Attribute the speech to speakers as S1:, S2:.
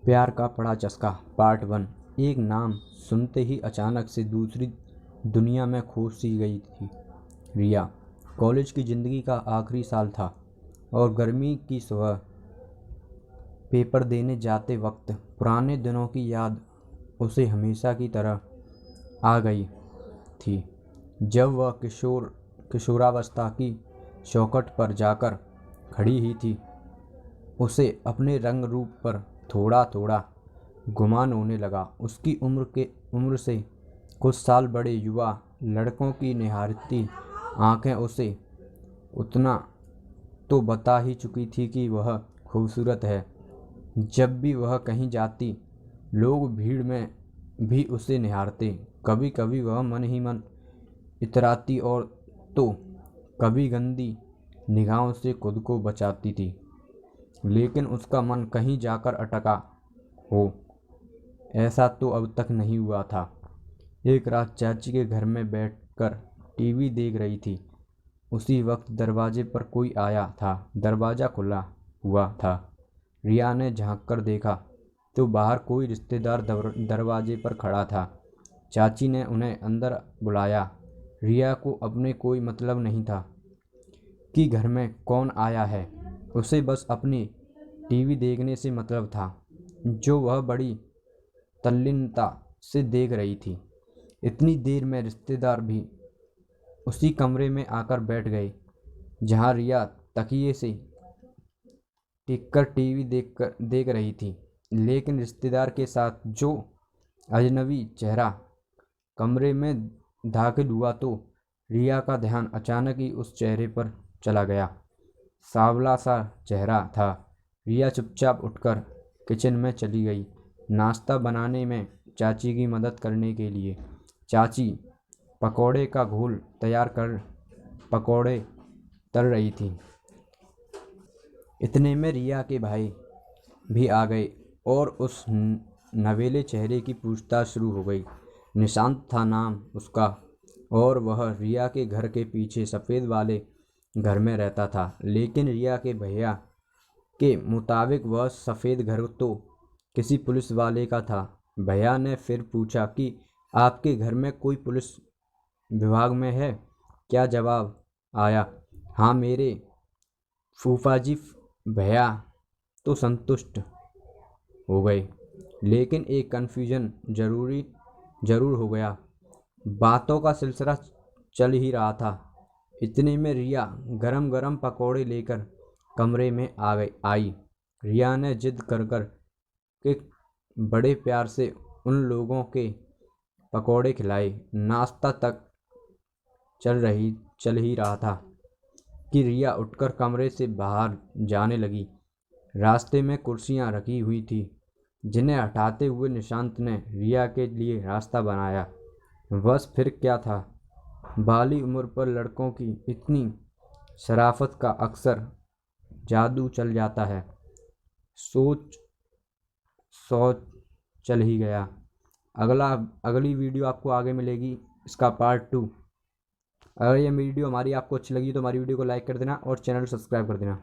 S1: प्यार का बड़ा चस्का पार्ट 1। एक नाम सुनते ही अचानक से दूसरी दुनिया में खो सी गई थी रिया। कॉलेज की ज़िंदगी का आखिरी साल था और गर्मी की सुबह पेपर देने जाते वक्त पुराने दिनों की याद उसे हमेशा की तरह आ गई थी, जब वह किशोरावस्था की चौखट पर जाकर खड़ी ही थी। उसे अपने रंग रूप पर थोड़ा थोड़ा गुमान होने लगा। उसकी उम्र से कुछ साल बड़े युवा लड़कों की निहारती आंखें उसे उतना तो बता ही चुकी थी कि वह खूबसूरत है। जब भी वह कहीं जाती, लोग भीड़ में भी उसे निहारते। कभी कभी वह मन ही मन इतराती और तो कभी गंदी निगाहों से खुद को बचाती थी, लेकिन उसका मन कहीं जाकर अटका हो, ऐसा तो अब तक नहीं हुआ था। एक रात चाची के घर में बैठकर टीवी देख रही थी। उसी वक्त दरवाजे पर कोई आया था। दरवाज़ा खुला हुआ था। रिया ने झांककर देखा तो बाहर कोई रिश्तेदार दरवाजे पर खड़ा था। चाची ने उन्हें अंदर बुलाया। रिया को अपने कोई मतलब नहीं था कि घर में कौन आया है। उसे बस अपनी टीवी देखने से मतलब था, जो वह बड़ी तल्लीनता से देख रही थी। इतनी देर में रिश्तेदार भी उसी कमरे में आकर बैठ गए जहां रिया तकिए से टिककर टीवी देख रही थी। लेकिन रिश्तेदार के साथ जो अजनबी चेहरा कमरे में दाखिल हुआ तो रिया का ध्यान अचानक ही उस चेहरे पर चला गया। सांवला सा चेहरा था। रिया चुपचाप उठकर किचन में चली गई, नाश्ता बनाने में चाची की मदद करने के लिए। चाची पकौड़े का घोल तैयार कर पकौड़े तल रही थी। इतने में रिया के भाई भी आ गए और उस नवेले चेहरे की पूछताछ शुरू हो गई। निशांत था नाम उसका और वह रिया के घर के पीछे सफ़ेद वाले घर में रहता था। लेकिन रिया के भैया के मुताबिक वह सफ़ेद घर तो किसी पुलिस वाले का था। भैया ने फिर पूछा कि आपके घर में कोई पुलिस विभाग में है क्या? जवाब आया, हाँ मेरे फूफाजी। भैया तो संतुष्ट हो गए, लेकिन एक कन्फ्यूजन जरूर हो गया। बातों का सिलसिला चल ही रहा था। इतने में रिया गरम गरम पकौड़े लेकर कमरे में आई। रिया ने जिद कर के बड़े प्यार से उन लोगों के पकौड़े खिलाए। नाश्ता तक चल ही रहा था कि रिया उठकर कमरे से बाहर जाने लगी। रास्ते में कुर्सियां रखी हुई थी, जिन्हें हटाते हुए निशांत ने रिया के लिए रास्ता बनाया। बस फिर क्या था, बाली उम्र पर लड़कों की इतनी शराफत का अक्सर जादू चल जाता है। सोच चल ही गया। अगली वीडियो आपको आगे मिलेगी, इसका पार्ट 2। अगर ये वीडियो हमारी आपको अच्छी लगी तो हमारी वीडियो को लाइक कर देना और चैनल सब्सक्राइब कर देना।